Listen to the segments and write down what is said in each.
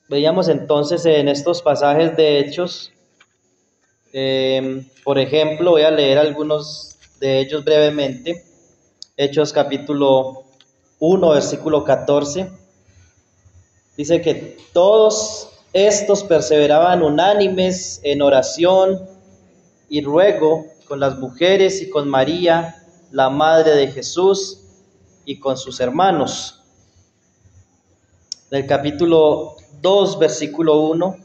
Veíamos entonces en estos pasajes de Hechos, por ejemplo, voy a leer algunos de ellos brevemente. Hechos capítulo 1, versículo 14. Dice que todos estos perseveraban unánimes en oración y ruego con las mujeres y con María, la madre de Jesús, y con sus hermanos. Del capítulo 2, versículo 1,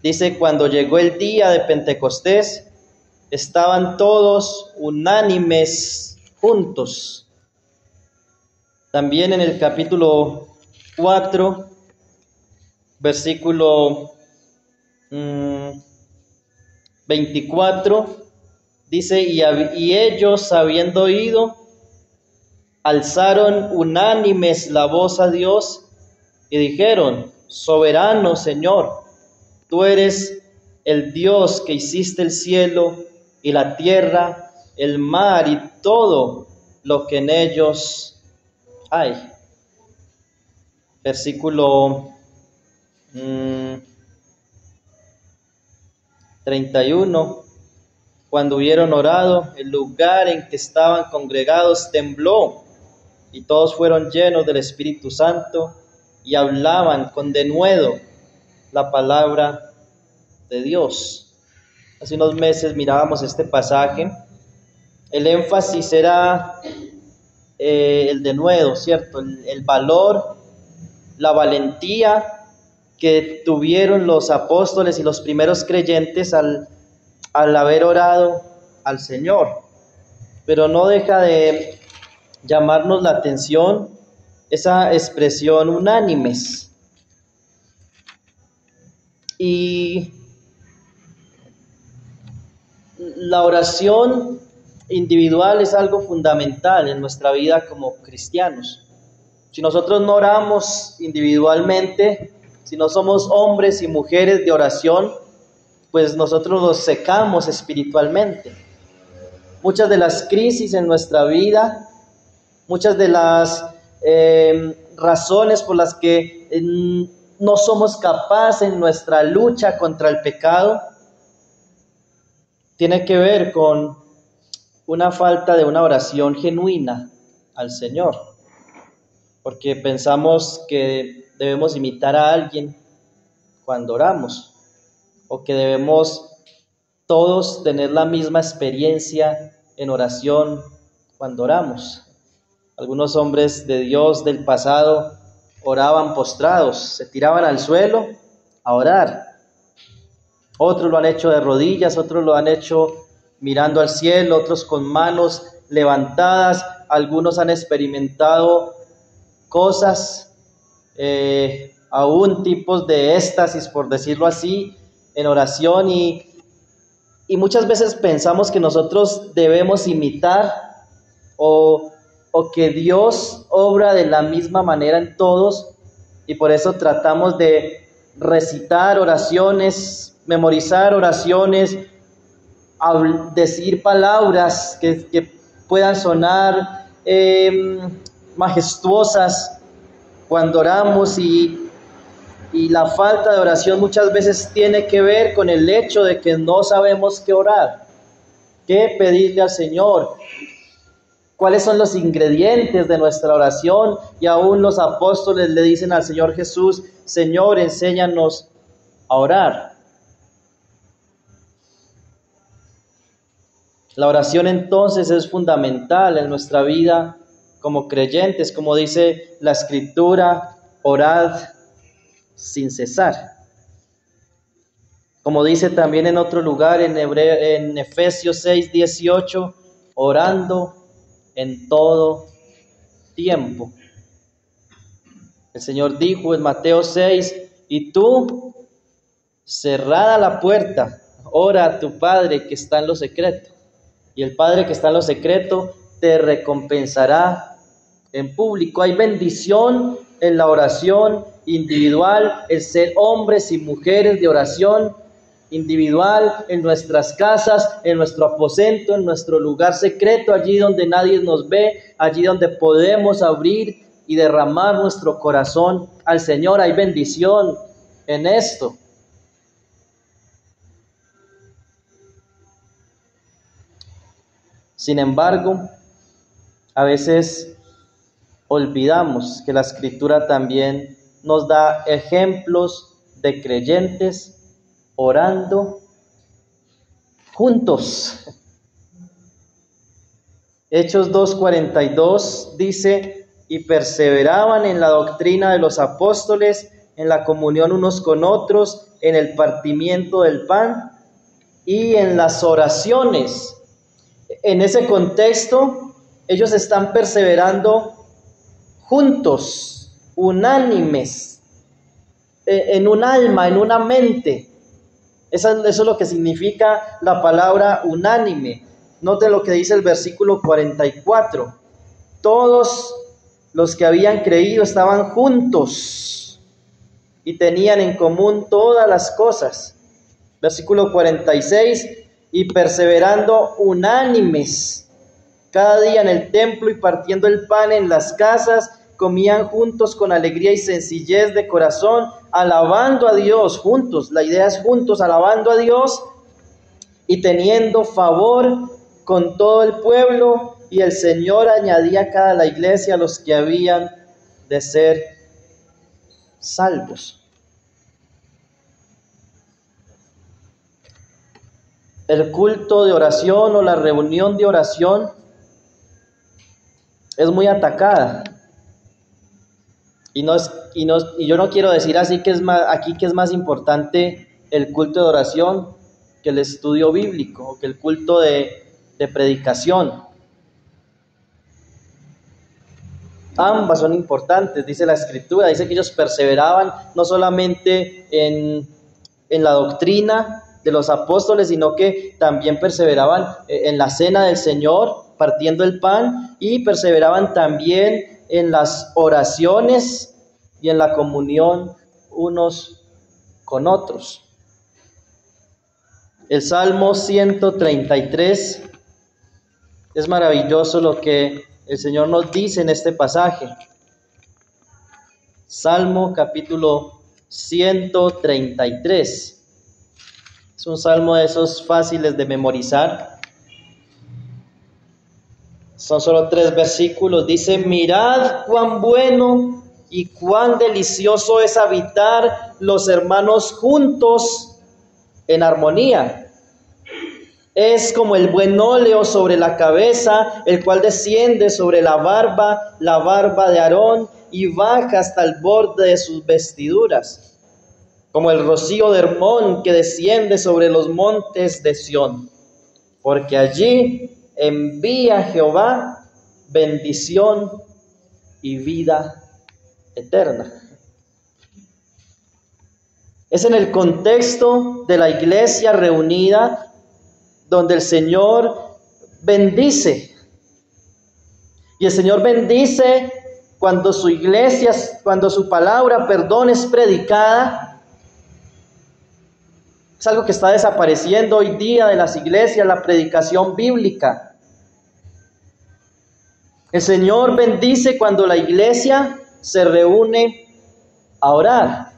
dice: cuando llegó el día de Pentecostés, estaban todos unánimes juntos. También en el capítulo 4, versículo 24, dice: y ellos, habiendo oído, alzaron unánimes la voz a Dios y dijeron: soberano Señor, tú eres el Dios que hiciste el cielo y la tierra, el mar y todo lo que en ellos hay. Versículo 31. Cuando hubieron orado, el lugar en que estaban congregados tembló, y todos fueron llenos del Espíritu Santo y hablaban con denuedo la palabra de Dios. Hace unos meses mirábamos este pasaje. El énfasis era el denuedo, ¿cierto? El valor, la valentía que tuvieron los apóstoles y los primeros creyentes al haber orado al Señor. Pero no deja de llamarnos la atención esa expresión unánimes. Y la oración individual es algo fundamental en nuestra vida como cristianos. Si nosotros no oramos individualmente, si no somos hombres y mujeres de oración, pues nosotros nos secamos espiritualmente. Muchas de las crisis en nuestra vida, muchas de las razones por las que no somos capaces en nuestra lucha contra el pecado, tiene que ver con una falta de una oración genuina al Señor, porque pensamos que debemos imitar a alguien cuando oramos, o que debemos todos tener la misma experiencia en oración cuando oramos. Algunos hombres de Dios del pasado oraban postrados, se tiraban al suelo a orar. Otros lo han hecho de rodillas, otros lo han hecho mirando al cielo, otros con manos levantadas. Algunos han experimentado cosas, aún tipos de éxtasis, por decirlo así, en oración, y muchas veces pensamos que nosotros debemos imitar o que Dios obra de la misma manera en todos, y por eso tratamos de recitar oraciones, memorizar oraciones, decir palabras que puedan sonar majestuosas cuando oramos, y la falta de oración muchas veces tiene que ver con el hecho de que no sabemos qué orar, qué pedirle al Señor, cuáles son los ingredientes de nuestra oración. Y aún los apóstoles le dicen al Señor Jesús: Señor, enséñanos a orar. La oración entonces es fundamental en nuestra vida como creyentes, como dice la Escritura: orad sin cesar. Como dice también en otro lugar, en Efesios 6:18, orando en todo tiempo. El Señor dijo en Mateo 6: y tú, cerrada la puerta, ora a tu Padre que está en lo secreto, y el Padre que está en lo secreto te recompensará en público. Hay bendición en la oración individual, el ser hombres y mujeres de oración individual, en nuestras casas, en nuestro aposento, en nuestro lugar secreto, allí donde nadie nos ve, allí donde podemos abrir y derramar nuestro corazón al Señor. Hay bendición en esto. Sin embargo, a veces olvidamos que la Escritura también nos da ejemplos de creyentes orando juntos. Hechos 2:42 dice: y perseveraban en la doctrina de los apóstoles, en la comunión unos con otros, en el partimiento del pan y en las oraciones. En ese contexto, ellos están perseverando juntos, unánimes, en un alma, en una mente. Eso es lo que significa la palabra unánime. Noten lo que dice el versículo 44. Todos los que habían creído estaban juntos y tenían en común todas las cosas. Versículo 46. Y perseverando unánimes cada día en el templo y partiendo el pan en las casas, comían juntos con alegría y sencillez de corazón, alabando a Dios juntos. La idea es juntos, alabando a Dios y teniendo favor con todo el pueblo, y el Señor añadía a cada la iglesia a los que habían de ser salvos. El culto de oración o la reunión de oración es muy atacada. Y yo no quiero decir así que es más importante el culto de oración que el estudio bíblico o que el culto de predicación. Ambas son importantes, dice la Escritura. Dice que ellos perseveraban no solamente en la doctrina de los apóstoles, sino que también perseveraban en la cena del Señor, partiendo el pan, y perseveraban también en las oraciones y en la comunión unos con otros. El Salmo 133 es maravilloso lo que el Señor nos dice en este pasaje. Salmo capítulo 133. Es un salmo de esos fáciles de memorizar. Son solo 3 versículos. Dice: mirad cuán bueno y cuán delicioso es habitar los hermanos juntos en armonía. Es como el buen óleo sobre la cabeza, el cual desciende sobre la barba de Aarón, y baja hasta el borde de sus vestiduras. Como el rocío de Hermón que desciende sobre los montes de Sión. Porque allí envía Jehová bendición y vida eterna. Es en el contexto de la iglesia reunida donde el Señor bendice. Y el Señor bendice cuando su iglesia, cuando su palabra, perdón, es predicada. Es algo que está desapareciendo hoy día de las iglesias, la predicación bíblica. El Señor bendice cuando la iglesia se reúne a orar.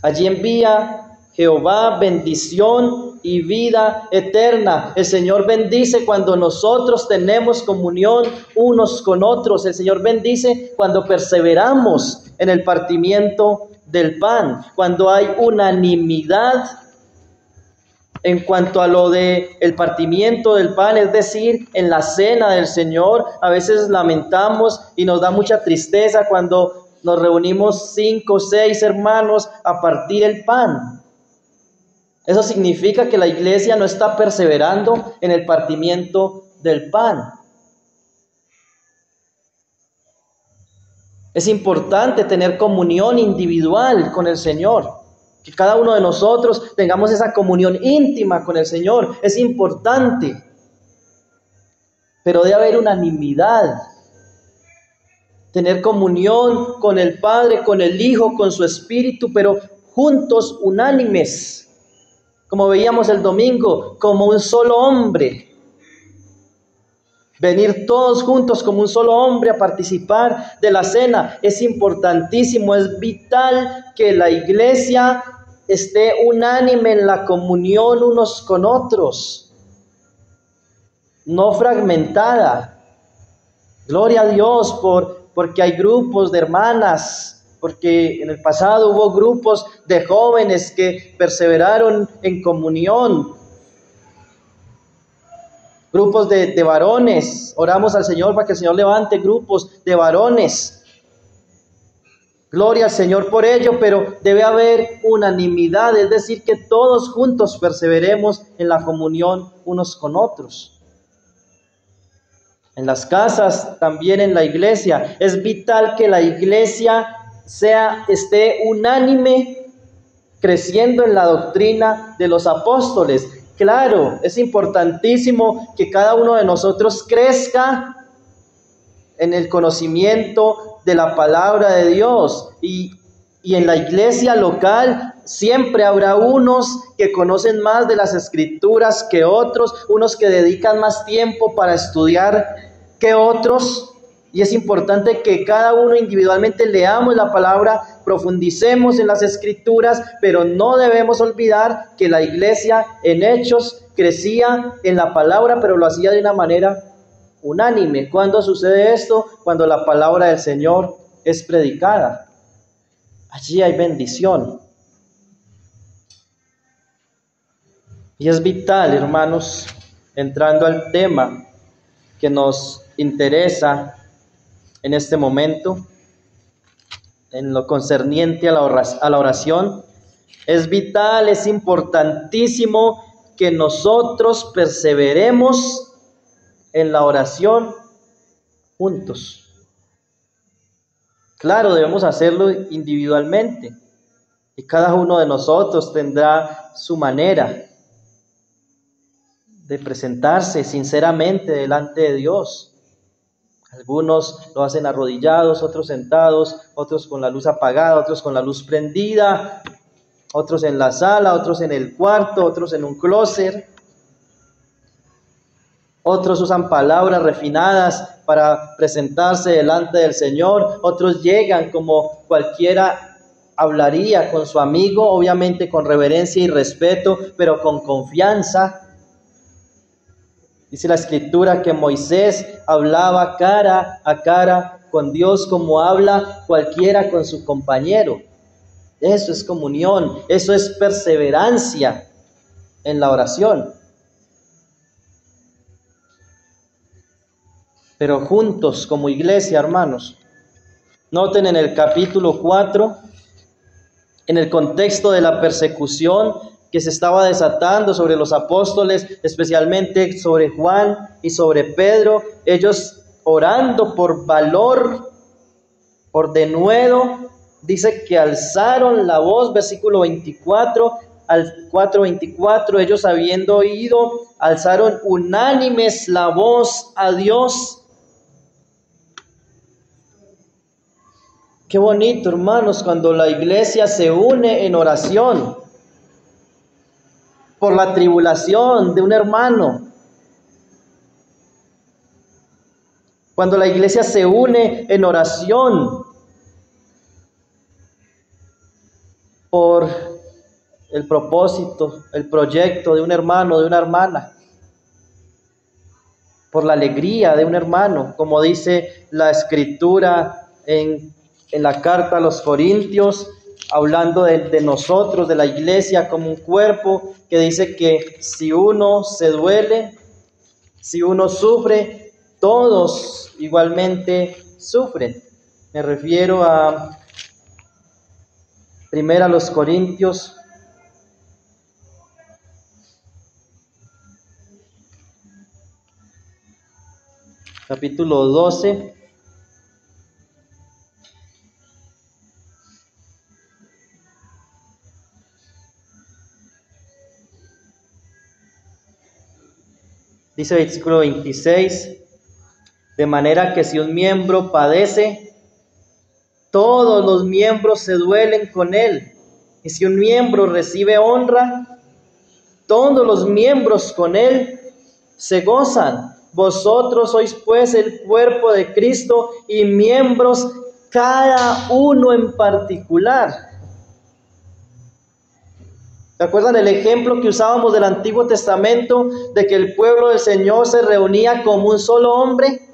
Allí envía Jehová bendición y vida eterna. El Señor bendice cuando nosotros tenemos comunión unos con otros. El Señor bendice cuando perseveramos en el partimiento del pan, cuando hay unanimidad en cuanto a lo de el partimiento del pan, es decir, en la cena del Señor. A veces lamentamos y nos da mucha tristeza cuando nos reunimos 5 o 6 hermanos a partir el pan. Eso significa que la iglesia no está perseverando en el partimiento del pan. Es importante tener comunión individual con el Señor. Que cada uno de nosotros tengamos esa comunión íntima con el Señor. Es importante. Pero debe haber unanimidad. Tener comunión con el Padre, con el Hijo, con su Espíritu, pero juntos, unánimes. Como veíamos el domingo, como un solo hombre. Venir todos juntos como un solo hombre a participar de la cena es importantísimo, es vital que la iglesia esté unánime en la comunión unos con otros, no fragmentada. Gloria a Dios porque hay grupos de hermanas, porque en el pasado hubo grupos de jóvenes que perseveraron en comunión. Grupos de varones, oramos al Señor para que el Señor levante grupos de varones. Gloria al Señor por ello, pero debe haber unanimidad, es decir, que todos juntos perseveremos en la comunión unos con otros. En las casas, también en la iglesia, es vital que la iglesia esté unánime, creciendo en la doctrina de los apóstoles. Claro, es importantísimo que cada uno de nosotros crezca en el conocimiento de la palabra de Dios y en la iglesia local siempre habrá unos que conocen más de las escrituras que otros, unos que dedican más tiempo para estudiar que otros. Y es importante que cada uno individualmente leamos la palabra, profundicemos en las escrituras, pero no debemos olvidar que la iglesia en Hechos crecía en la palabra, pero lo hacía de una manera unánime. ¿Cuándo sucede esto? Cuando la palabra del Señor es predicada. Allí hay bendición. Y es vital, hermanos, entrando al tema que nos interesa en este momento, en lo concerniente a la oración, es vital, es importantísimo que nosotros perseveremos en la oración juntos. Claro, debemos hacerlo individualmente y cada uno de nosotros tendrá su manera de presentarse sinceramente delante de Dios. Algunos lo hacen arrodillados, otros sentados, otros con la luz apagada, otros con la luz prendida, otros en la sala, otros en el cuarto, otros en un closet. Otros usan palabras refinadas para presentarse delante del Señor. Otros llegan como cualquiera hablaría con su amigo, obviamente con reverencia y respeto, pero con confianza. Dice la Escritura que Moisés hablaba cara a cara con Dios como habla cualquiera con su compañero. Eso es comunión, eso es perseverancia en la oración. Pero juntos como iglesia, hermanos, noten en el capítulo 4, en el contexto de la persecución que se estaba desatando sobre los apóstoles, especialmente sobre Juan y sobre Pedro, ellos orando por valor, por denuedo, dice que alzaron la voz, versículo 24, al 4:24, ellos habiendo oído, alzaron unánimes la voz a Dios. Qué bonito, hermanos, cuando la iglesia se une en oración por la tribulación de un hermano. Cuando la iglesia se une en oración por el propósito, el proyecto de un hermano, de una hermana, por la alegría de un hermano, como dice la Escritura en la carta a los Corintios, hablando de nosotros, de la iglesia como un cuerpo, que dice que si uno se duele, si uno sufre, todos igualmente sufren. Me refiero a 1 Corintios, capítulo 12. Dice el versículo 26, de manera que si un miembro padece, todos los miembros se duelen con él. Y si un miembro recibe honra, todos los miembros con él se gozan. Vosotros sois pues el cuerpo de Cristo y miembros cada uno en particular. ¿Se acuerdan el ejemplo que usábamos del Antiguo Testamento de que el pueblo del Señor se reunía como un solo hombre?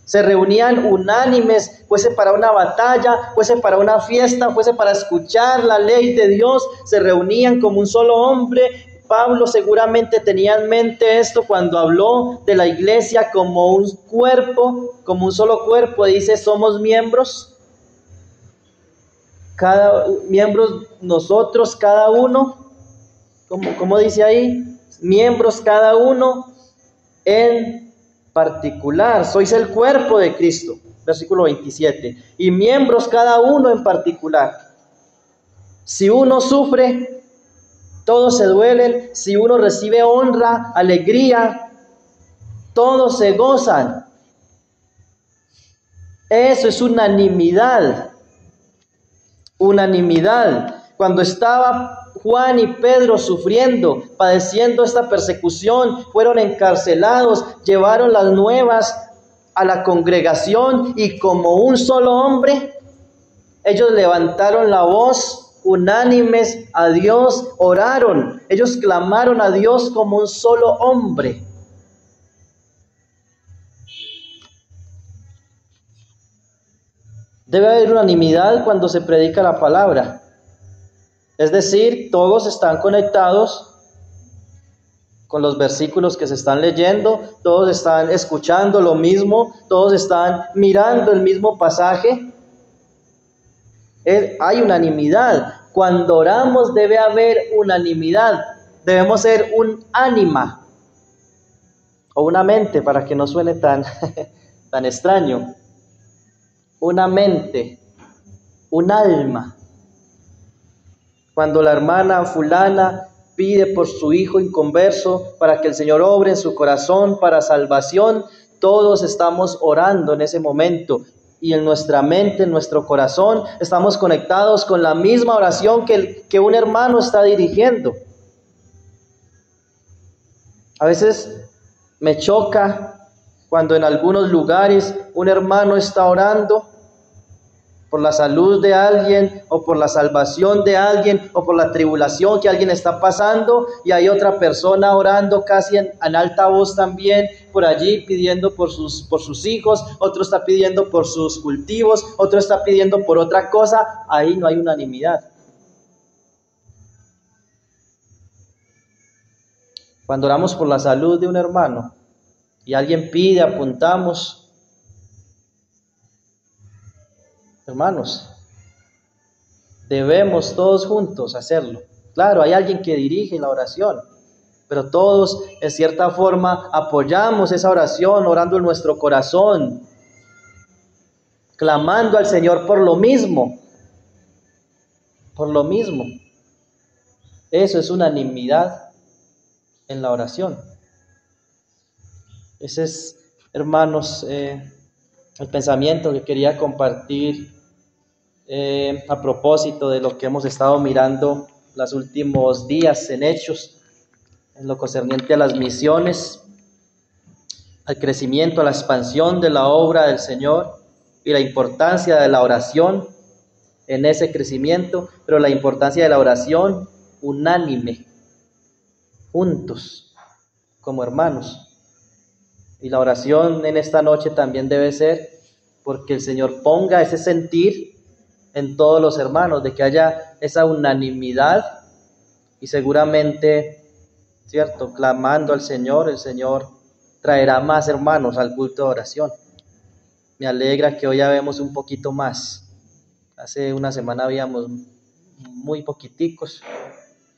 Se reunían unánimes, fuese para una batalla, fuese para una fiesta, fuese para escuchar la ley de Dios, se reunían como un solo hombre. Pablo seguramente tenía en mente esto cuando habló de la iglesia como un cuerpo, como un solo cuerpo. Dice, somos miembros, miembros nosotros, cada uno, como dice ahí, miembros cada uno en particular, sois el cuerpo de Cristo, versículo 27, y miembros cada uno en particular. Si uno sufre, todos se duelen. Si uno recibe honra, alegría, todos se gozan. Eso es unanimidad. Unanimidad. Cuando estaba Juan y Pedro sufriendo, padeciendo esta persecución, fueron encarcelados, llevaron las nuevas a la congregación y como un solo hombre, ellos levantaron la voz unánimes a Dios, oraron, ellos clamaron a Dios como un solo hombre. Debe haber unanimidad cuando se predica la palabra. Es decir, todos están conectados con los versículos que se están leyendo, todos están escuchando lo mismo, todos están mirando el mismo pasaje. Hay unanimidad. Cuando oramos debe haber unanimidad. Debemos ser un ánima o una mente, para que no suene tan extraño. Una mente, un alma. Cuando la hermana fulana pide por su hijo inconverso para que el Señor obre en su corazón para salvación, todos estamos orando en ese momento. Y en nuestra mente, en nuestro corazón, estamos conectados con la misma oración que un hermano está dirigiendo. A veces me choca cuando en algunos lugares un hermano está orando por la salud de alguien, o por la salvación de alguien, o por la tribulación que alguien está pasando, y hay otra persona orando casi en alta voz también, por allí pidiendo por sus hijos, otro está pidiendo por sus cultivos, otro está pidiendo por otra cosa. Ahí no hay unanimidad. Cuando oramos por la salud de un hermano, y alguien pide, apuntamos. Hermanos, debemos todos juntos hacerlo. Claro, hay alguien que dirige la oración, pero todos en cierta forma apoyamos esa oración, orando en nuestro corazón, clamando al Señor por lo mismo. Por lo mismo. Eso es unanimidad en la oración. Ese es, hermanos, el pensamiento que quería compartir a propósito de lo que hemos estado mirando los últimos días en Hechos, en lo concerniente a las misiones, al crecimiento, a la expansión de la obra del Señor y la importancia de la oración en ese crecimiento, pero la importancia de la oración unánime, juntos, como hermanos. Y la oración en esta noche también debe ser porque el Señor ponga ese sentir en todos los hermanos, de que haya esa unanimidad y seguramente, ¿cierto?, clamando al Señor, el Señor traerá más hermanos al culto de oración. Me alegra que hoy ya vemos un poquito más. Hace una semana habíamos muy poquiticos,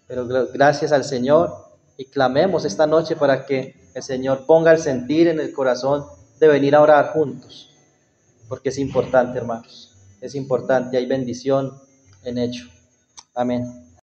pero gracias al Señor, y clamemos esta noche para que el Señor ponga el sentir en el corazón de venir a orar juntos, porque es importante, hermanos. Es importante, hay bendición en hecho. Amén.